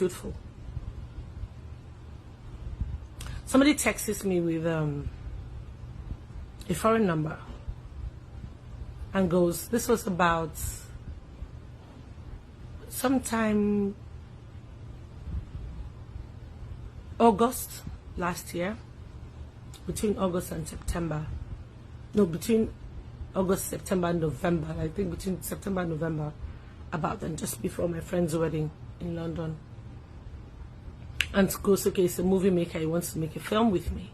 truthful. Somebody texts me with a foreign number and goes, this was about sometime August last year, between August and September. No, between August, September, and November. I think between September and November, about then, just before my friend's wedding in London. And goes, okay, it's a movie maker, he wants to make a film with me.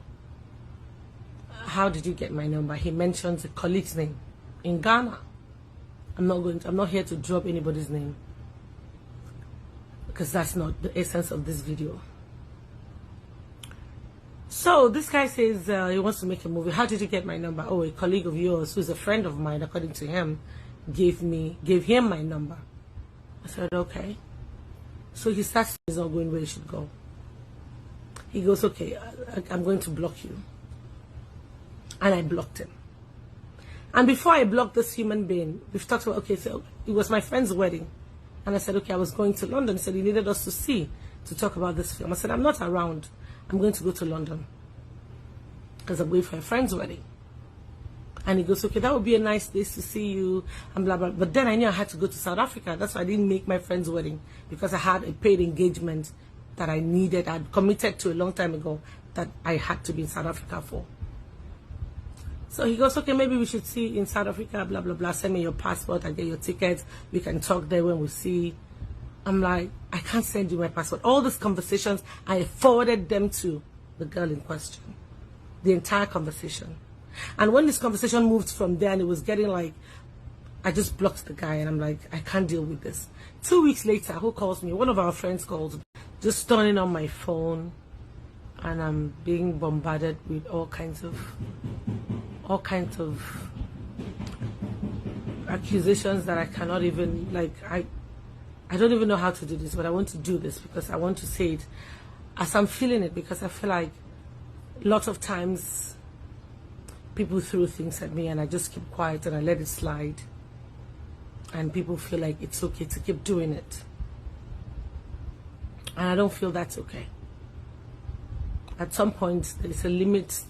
How did you get my number? He mentions a colleague's name in Ghana. I'm not here to drop anybody's name, because that's not the essence of this video. So this guy says he wants to make a movie. How did you get my number? Oh, a colleague of yours who's a friend of mine, according to him, gave him my number. I said, okay. So he starts, he's not going where he should go. He goes, okay, I'm going to block you. And I blocked him. And before I blocked this human being, we've talked about, okay, so it was my friend's wedding. And I said, okay, I was going to London. He said he needed us to talk about this film. I said, I'm not around. I'm going to go to London because I'm going for a friend's wedding. And he goes, okay, that would be a nice place to see you, and blah, blah. But then I knew I had to go to South Africa. That's why I didn't make my friend's wedding, because I had a paid engagement that I needed. I'd committed to a long time ago that I had to be in South Africa for. So he goes, okay, maybe we should see in South Africa, blah, blah, blah. Send me your passport, I get your tickets. We can talk there when we see. I'm like, I can't send you my passport. All these conversations, I forwarded them to the girl in question. The entire conversation. And when this conversation moved from there and it was getting like, I just blocked the guy and I'm like, I can't deal with this. 2 weeks later, who calls me? One of our friends calls, just turning on my phone, and I'm being bombarded with all kinds of accusations that I cannot even, like, I don't even know how to do this, but I want to do this because I want to say it as I'm feeling it, because I feel like lots of times people throw things at me and I just keep quiet and I let it slide, and people feel like it's okay to keep doing it, and I don't feel that's okay. At some point there's a limit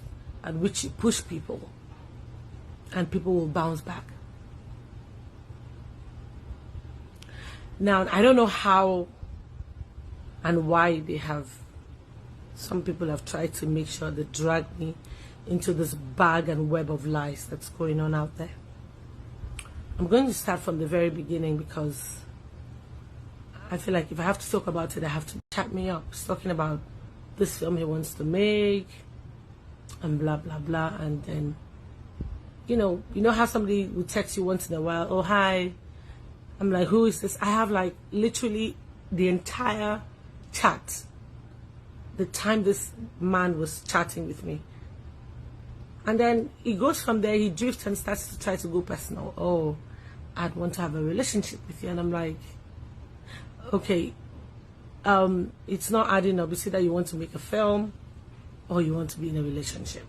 at which you push people and people will bounce back. Now, I don't know how and why some people have tried to make sure they drag me into this bag and web of lies that's going on out there. I'm going to start from the very beginning, because I feel like if I have to talk about it, I have to chat me up. He's talking about this film he wants to make and blah, blah, blah. And then, you know how somebody will text you once in a while, oh, hi. I'm like, who is this? I have like literally the entire chat, the time this man was chatting with me. And then he goes from there, he drifts and starts to try to go personal. Oh, I'd want to have a relationship with you. And I'm like, okay, it's not adding up. You see that you want to make a film or you want to be in a relationship.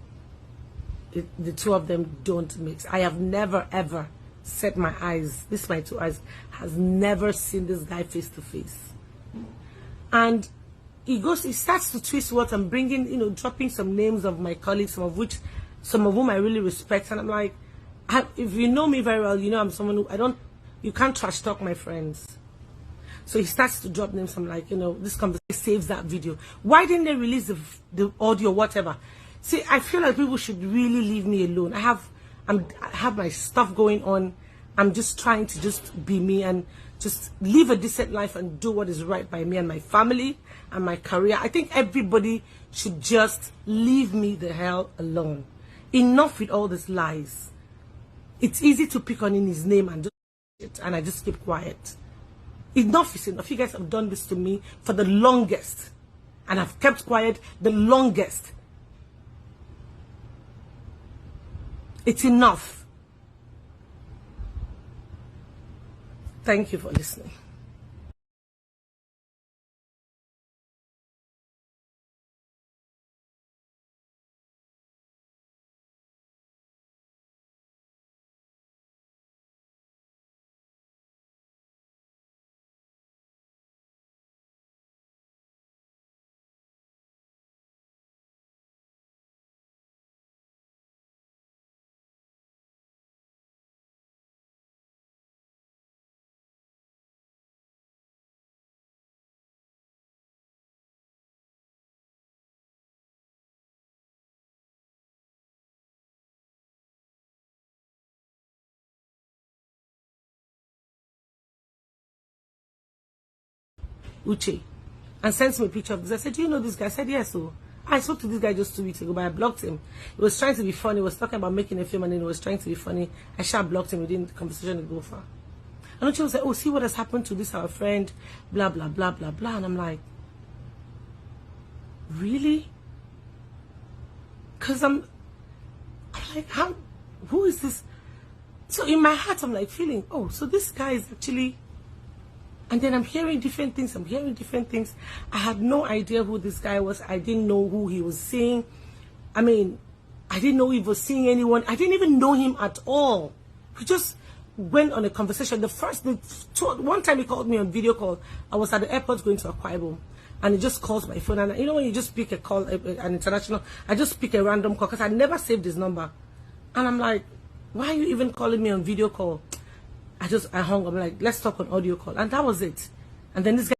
The two of them don't mix. I have never, ever set my eyes, my two eyes, has never seen this guy face to face. And he starts to twist words and bringing, dropping some names of my colleagues, some of whom I really respect. And I'm like, if you know me very well, I'm someone who you can't trash talk my friends. So he starts to drop names. I'm like, this conversation saves that video. Why didn't they release the audio, whatever? See, I feel like people should really leave me alone. I have my stuff going on. I'm just trying to just be me and just live a decent life and do what is right by me and my family and my career. I think everybody should just leave me the hell alone. Enough with all these lies. It's easy to pick on in his name and do it, and I just keep quiet. Enough is enough. You guys have done this to me for the longest, and I've kept quiet the longest. It's enough. Thank you for listening. Uche, and sent me a picture of this. I said, do you know this guy? I said, yes. So I spoke to this guy just 2 weeks ago, but I blocked him. He was trying to be funny. He was talking about making a film, and then he was trying to be funny. I sharp blocked him. We didn't, the conversation didn't go far. And Uche was like, oh, see what has happened to this, our friend, blah, blah, blah, blah, blah. And I'm like, really? Because I'm like, who is this? So in my heart, I'm like feeling, oh, so this guy is actually, and then I'm hearing different things. I had no idea who this guy was. I didn't know who he was seeing. I mean, I didn't know he was seeing anyone. I didn't even know him at all. We just went on a conversation. One time he called me on video call. I was at the airport going to Akwa Ibom, and he just calls my phone. And you know when you just pick a call, an international, I just pick a random call because I never saved his number. And I'm like, why are you even calling me on video call? I hung up. I'm like, let's talk on audio call. And that was it. And then this guy